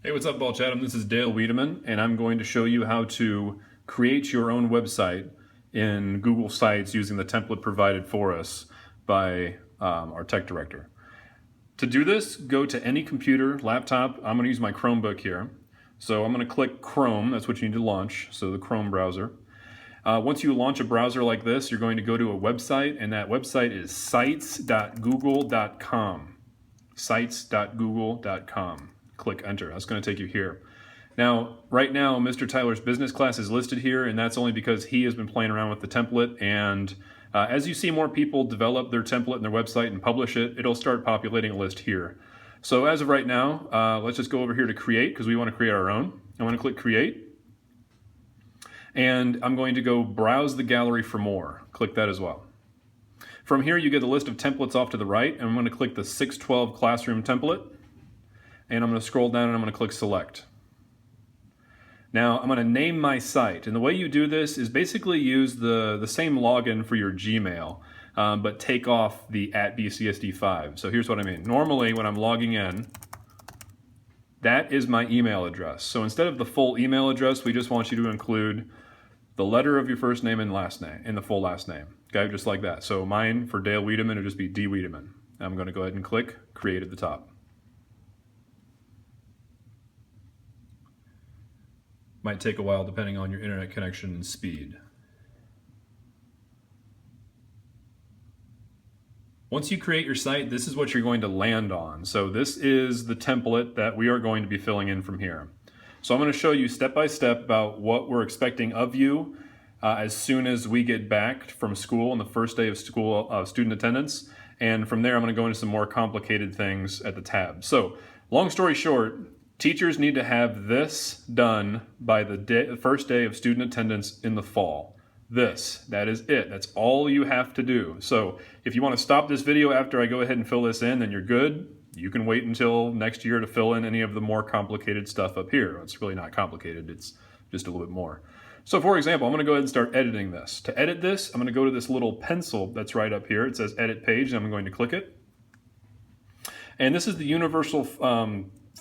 Hey, what's up, Ball Chatham? This is Dale Wiedemann, and I'm going to show you how to create your own website in Google Sites using the template provided for us by our tech director. To do this, go to any computer, laptop. I'm going to use my Chromebook here. So I'm going to click Chrome. That's what you need to launch, so the Chrome browser. Once you launch a browser like this, you're going to go to a website, and that website is sites.google.com. Sites.google.com. Click enter. That's going to take you here. Now, right now, Mr. Tyler's business class is listed here, and that's only because he has been playing around with the template. And as you see more people develop their template and their website and publish it, it'll start populating a list here. So as of right now, let's just go over here to create because we want to create our own. I'm going to click create. And I'm going to go browse the gallery for more. Click that as well. From here, you get a list of templates off to the right, and I'm going to click the 612 classroom template. And I'm going to scroll down and I'm going to click select. Now I'm going to name my site, and the way you do this is basically use the same login for your Gmail, but take off the @BCSD5. So here's what I mean. Normally when I'm logging in, that is my email address. So instead of the full email address, we just want you to include the letter of your first name and last name, and the full last name. Okay, just like that. So mine for Dale Wiedemann would just be D. Wiedemann. I'm going to go ahead and click create at the top. Might take a while depending on your internet connection and speed. Once you create your site, this is what you're going to land on. So this is the template that we are going to be filling in from here. So I'm going to show you step by step about what we're expecting of you as soon as we get back from school on the first day of school student attendance. And from there, I'm going to go into some more complicated things at the tab. So long story short, teachers need to have this done by the first day of student attendance in the fall. That is it. That's all you have to do. So if you want to stop this video after I go ahead and fill this in, then you're good. You can wait until next year to fill in any of the more complicated stuff up here. It's really not complicated. It's just a little bit more. So for example, I'm going to go ahead and start editing this. To edit this, I'm going to go to this little pencil that's right up here. It says edit page, and I'm going to click it. And this is the universal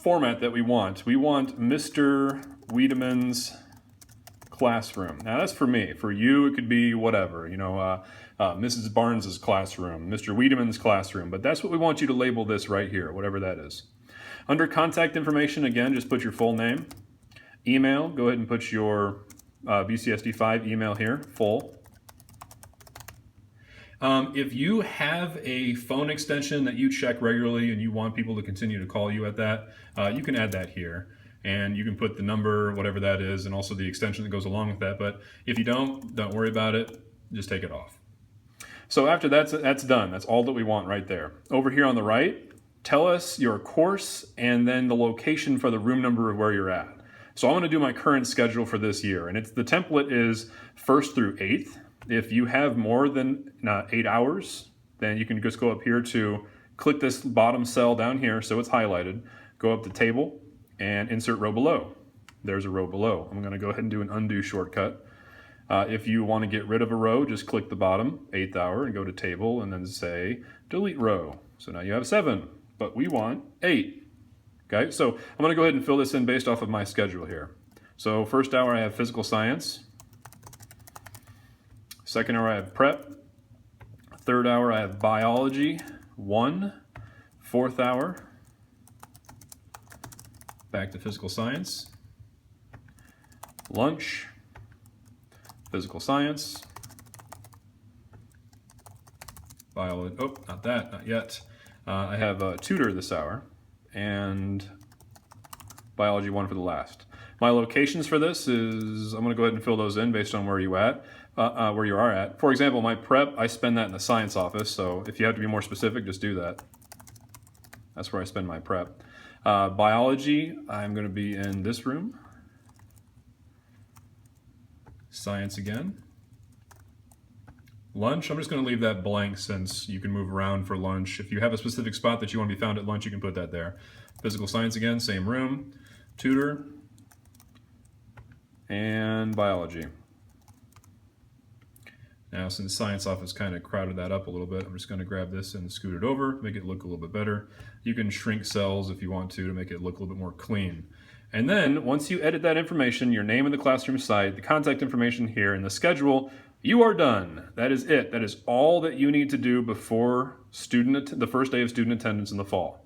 format that we want. We want Mr. Wiedemann's classroom. Now that's for me. For you, it could be whatever, Mrs. Barnes's classroom, Mr. Wiedemann's classroom, but that's what we want you to label this right here, whatever that is. Under contact information, again, just put your full name. Email, go ahead and put your BCSD5 email here, full. If you have a phone extension that you check regularly and you want people to continue to call you at that, you can add that here. And you can put the number, whatever that is, and also the extension that goes along with that. But if you don't worry about it. Just take it off. So after that's done. That's all that we want right there. Over here on the right, tell us your course and then the location for the room number of where you're at. So I'm going to do my current schedule for this year. And the template is 1st through 8th. If you have more than 8 hours, then you can just go up here to click this bottom cell down here so it's highlighted. Go up to table and insert row below. There's a row below. I'm going to go ahead and do an undo shortcut. If you want to get rid of a row, just click the bottom, 8th hour, and go to table and then say delete row. So now you have 7, but we want 8. Okay, so I'm going to go ahead and fill this in based off of my schedule here. So 1st hour I have physical science. 2nd hour I have prep. 3rd hour I have biology 1. 4th hour, back to physical science. Lunch, physical science. Biology, oh, not that, not yet. I have a tutor this hour, and biology 1 for the last. My locations for this is, I'm going to go ahead and fill those in based on where you are at. For example, my prep, I spend that in the science office, so if you have to be more specific, just do that. That's where I spend my prep. Biology, I'm going to be in this room. Science again. Lunch, I'm just going to leave that blank since you can move around for lunch. If you have a specific spot that you want to be found at lunch, you can put that there. Physical science again, same room. Tutor. And biology. Now, since science office kind of crowded that up a little bit, I'm just going to grab this and scoot it over, make it look a little bit better. You can shrink cells if you want to make it look a little bit more clean. And then once you edit that information, your name in the classroom site, the contact information here, and the schedule, you are done. That is it. That is all that you need to do before the first day of student attendance in the fall.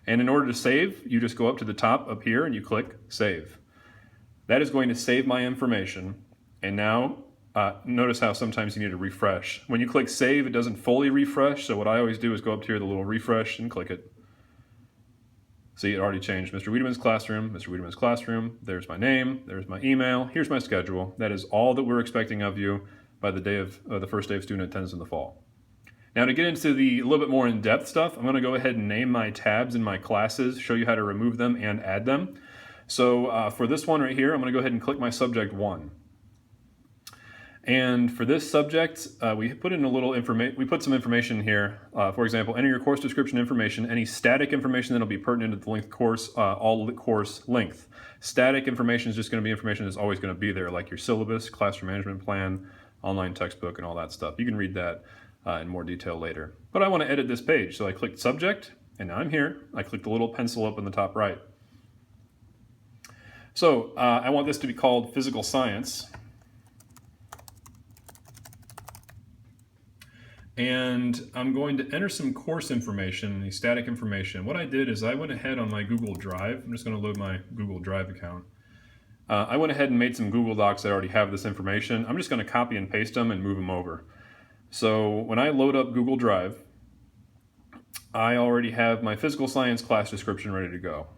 And in order to save, you just go up to the top up here and you click Save. That is going to save my information. And now notice how sometimes you need to refresh. When you click Save, it doesn't fully refresh. So what I always do is go up here, the little refresh, and click it. See, it already changed. Mr. Wiedemann's classroom, Mr. Wiedemann's classroom. There's my name, there's my email, here's my schedule. That is all that we're expecting of you by the day of the first day of student attendance in the fall. Now to get into the little bit more in-depth stuff, I'm going to go ahead and name my tabs in my classes, show you how to remove them and add them. So for this one right here, I'm going to go ahead and click my subject 1. And for this subject, we put some information here. For example, enter your course description information, any static information that'll be pertinent to the length course, all course length. Static information is just going to be information that's always going to be there, like your syllabus, classroom management plan, online textbook, and all that stuff. You can read that in more detail later. But I want to edit this page, so I clicked subject, and now I'm here. I clicked the little pencil up in the top right. So I want this to be called physical science. And I'm going to enter some course information, the static information. What I did is I went ahead on my Google Drive. I'm just going to load my Google Drive account. I went ahead and made some Google Docs that already have this information. I'm just going to copy and paste them and move them over. So when I load up Google Drive, I already have my physical science class description ready to go.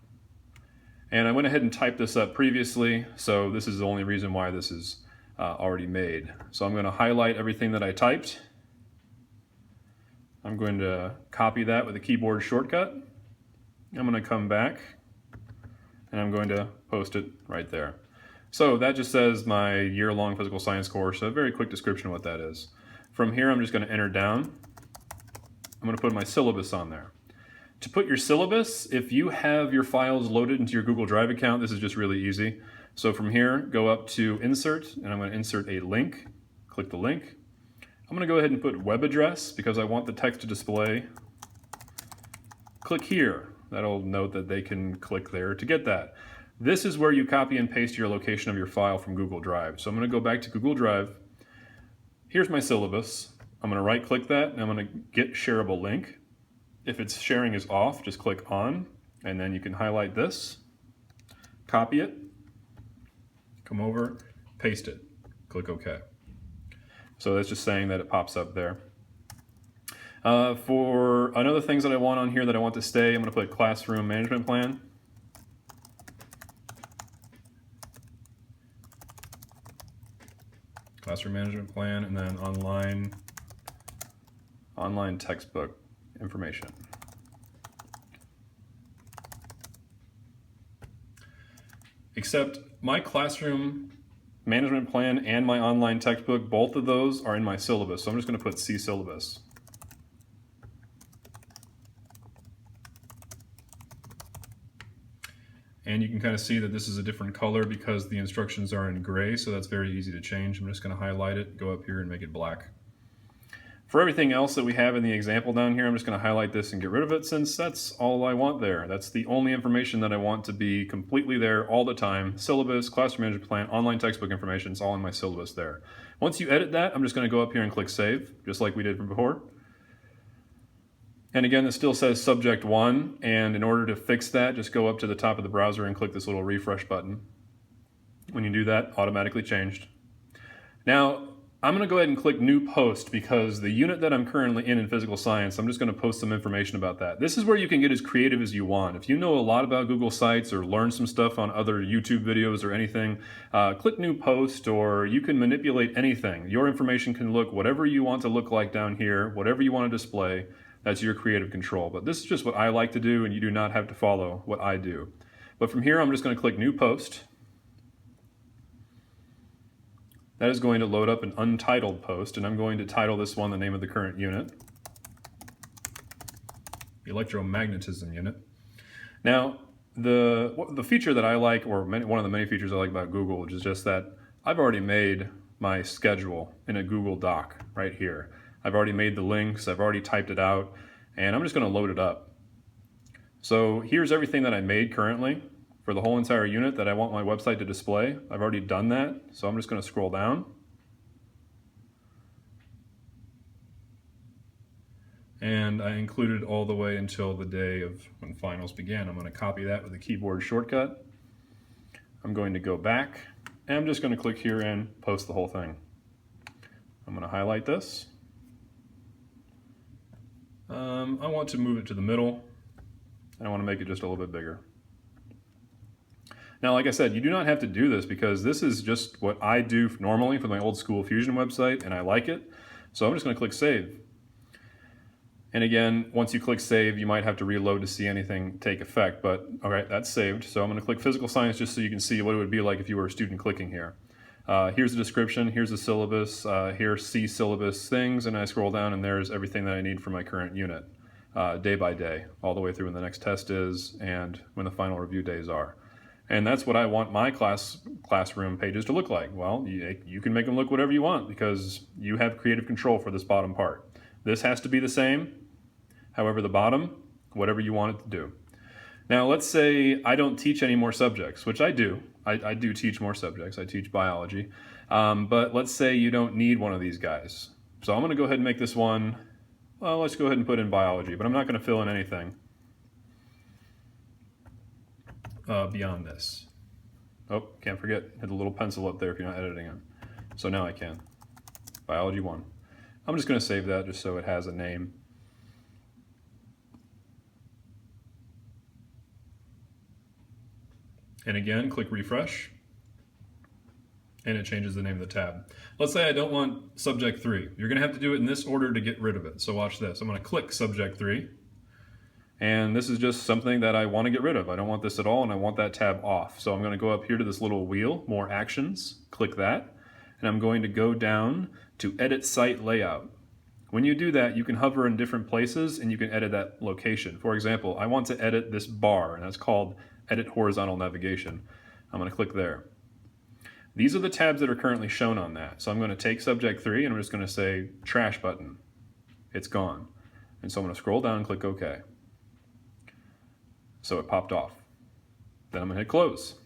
And I went ahead and typed this up previously, so this is the only reason why this is already made. So I'm going to highlight everything that I typed. I'm going to copy that with a keyboard shortcut. I'm going to come back and I'm going to post it right there. So that just says my year-long physical science course, a very quick description of what that is. From here, I'm just going to enter down. I'm going to put my syllabus on there. To put your syllabus, if you have your files loaded into your Google Drive account, this is just really easy. So from here, go up to Insert, and I'm going to insert a link. Click the link. I'm going to go ahead and put web address because I want the text to display. Click here. That'll note that they can click there to get that. This is where you copy and paste your location of your file from Google Drive. So I'm going to go back to Google Drive. Here's my syllabus. I'm going to right click that and I'm going to get shareable link. If its sharing is off, just click on and then you can highlight this, copy it, come over, paste it, click OK. So that's just saying that it pops up there. For another things that I want on here that I want to stay, I'm going to put classroom management plan. Classroom management plan, and then online textbook information. Except my classroom management plan and my online textbook, both of those are in my syllabus. So I'm just going to put C syllabus. And you can kind of see that this is a different color because the instructions are in gray, so that's very easy to change. I'm just going to highlight it, go up here and make it black. For everything else that we have in the example down here, I'm just going to highlight this and get rid of it since that's all I want there. That's the only information that I want to be completely there all the time. Syllabus, classroom management plan, online textbook information, it's all in my syllabus there. Once you edit that, I'm just going to go up here and click Save, just like we did from before. And again, it still says subject 1, and in order to fix that, just go up to the top of the browser and click this little refresh button. When you do that, automatically changed. Now, I'm going to go ahead and click New Post because the unit that I'm currently in physical science, I'm just going to post some information about that. This is where you can get as creative as you want. If you know a lot about Google Sites or learn some stuff on other YouTube videos or anything, click New Post, or you can manipulate anything. Your information can look whatever you want to look like down here, whatever you want to display. That's your creative control. But this is just what I like to do, and you do not have to follow what I do. But from here, I'm just going to click New Post. That is going to load up an untitled post, and I'm going to title this one the name of the current unit, electromagnetism unit. Now, the feature that I like, or one of the many features I like about Google, which is just that I've already made my schedule in a Google Doc right here. I've already made the links, I've already typed it out, and I'm just going to load it up. So here's everything that I made currently for the whole entire unit that I want my website to display. I've already done that, so I'm just going to scroll down. And I included all the way until the day of when finals began. I'm going to copy that with a keyboard shortcut. I'm going to go back, and I'm just going to click here and post the whole thing. I'm going to highlight this. I want to move it to the middle, and I want to make it just a little bit bigger. Now, like I said, you do not have to do this because this is just what I do normally for my old school Fusion website, and I like it. So I'm just going to click Save. And again, once you click Save, you might have to reload to see anything take effect, but all right, that's saved. So I'm going to click Physical Science just so you can see what it would be like if you were a student clicking here. Here's the description, here's the syllabus, here's C syllabus things, and I scroll down and there's everything that I need for my current unit, day by day, all the way through when the next test is and when the final review days are. And that's what I want my classroom pages to look like. Well, you can make them look whatever you want because you have creative control for this bottom part. This has to be the same, however the bottom, whatever you want it to do. Now let's say I don't teach any more subjects, which I do. I do teach more subjects. I teach biology. But let's say you don't need one of these guys. So I'm going to go ahead and make this one, well, let's go ahead and put in biology, but I'm not going to fill in anything beyond this. Oh, can't forget, hit the little pencil up there if you're not editing it. So now I can. Biology 1. I'm just going to save that just so it has a name. And again, click refresh, and it changes the name of the tab. Let's say I don't want subject 3. You're going to have to do it in this order to get rid of it. So watch this. I'm going to click subject 3, and this is just something that I want to get rid of. I don't want this at all, and I want that tab off. So I'm going to go up here to this little wheel, more actions, click that, and I'm going to go down to edit site layout. When you do that, you can hover in different places and you can edit that location. For example, I want to edit this bar, and that's called Edit Horizontal Navigation. I'm going to click there. These are the tabs that are currently shown on that. So I'm going to take subject 3 and I'm just going to say trash button. It's gone. And so I'm going to scroll down and click OK. So it popped off. Then I'm going to hit close.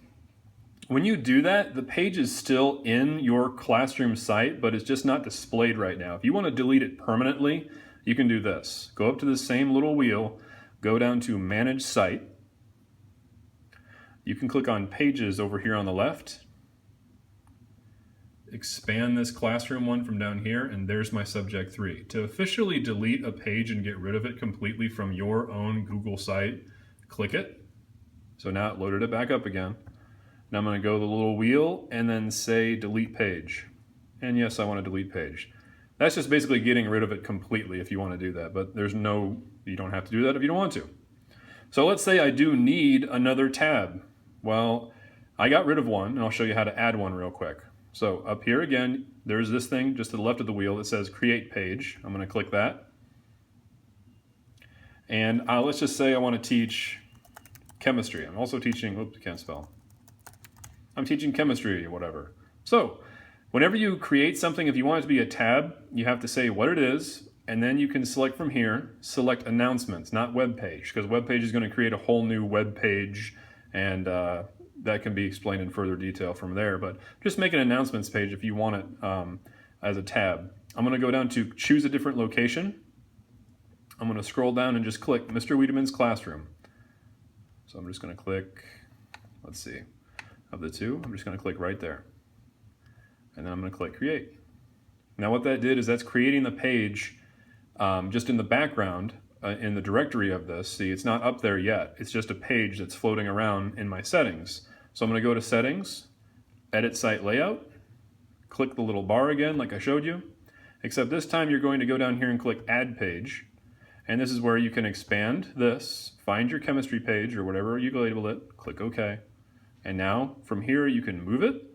When you do that, the page is still in your classroom site, but it's just not displayed right now. If you want to delete it permanently, you can do this. Go up to the same little wheel, go down to Manage Site. You can click on Pages over here on the left. Expand this classroom one from down here, and there's my subject 3. To officially delete a page and get rid of it completely from your own Google site, click it. So now it loaded it back up again. Now I'm going to go to the little wheel and then say delete page. And yes, I want to delete page. That's just basically getting rid of it completely if you want to do that, but you don't have to do that if you don't want to. So let's say I do need another tab. Well, I got rid of one, and I'll show you how to add one real quick. So up here again, there's this thing just to the left of the wheel that says create page. I'm going to click that. And let's just say I want to teach chemistry. I'm also teaching, oops, I can't spell. I'm teaching chemistry or whatever. So whenever you create something, if you want it to be a tab, you have to say what it is, and then you can select from here, select announcements, not web page, because web page is going to create a whole new web page, and that can be explained in further detail from there. But just make an announcements page if you want it as a tab. I'm going to go down to choose a different location. I'm going to scroll down and just click Mr. Wiedemann's classroom. So I'm just going to click, let's see. Of the two, I'm just going to click right there. And then I'm going to click create. Now what that did is that's creating the page just in the background in the directory of this. See, it's not up there yet. It's just a page that's floating around in my settings. So I'm going to go to settings, edit site layout, click the little bar again like I showed you, except this time you're going to go down here and click add page. And this is where you can expand this, find your chemistry page or whatever you label it, click OK. And now from here you can move it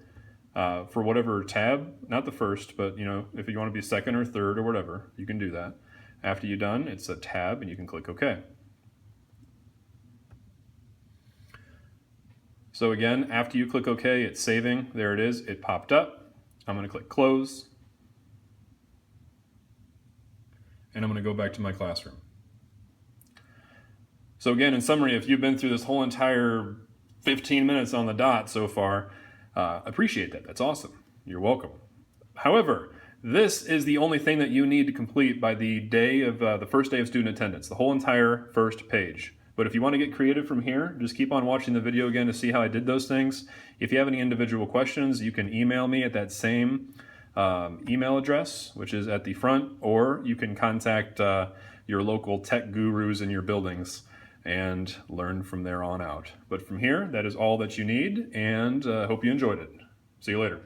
for whatever tab, not the first, but if you want to be second or third or whatever, you can do that. After you're done, it's a tab and you can click OK. So again, after you click OK, it's saving. There it is. It popped up. I'm going to click close. And I'm going to go back to my classroom. So again, in summary, if you've been through this whole entire 15 minutes on the dot so far. Appreciate that. That's awesome. You're welcome. However, this is the only thing that you need to complete by the day of the first day of student attendance, the whole entire first page. But if you want to get creative from here, just keep on watching the video again to see how I did those things. If you have any individual questions, you can email me at that same email address, which is at the front, or you can contact your local tech gurus in your buildings and learn from there on out. But from here, that is all that you need, and hope you enjoyed it. See you later.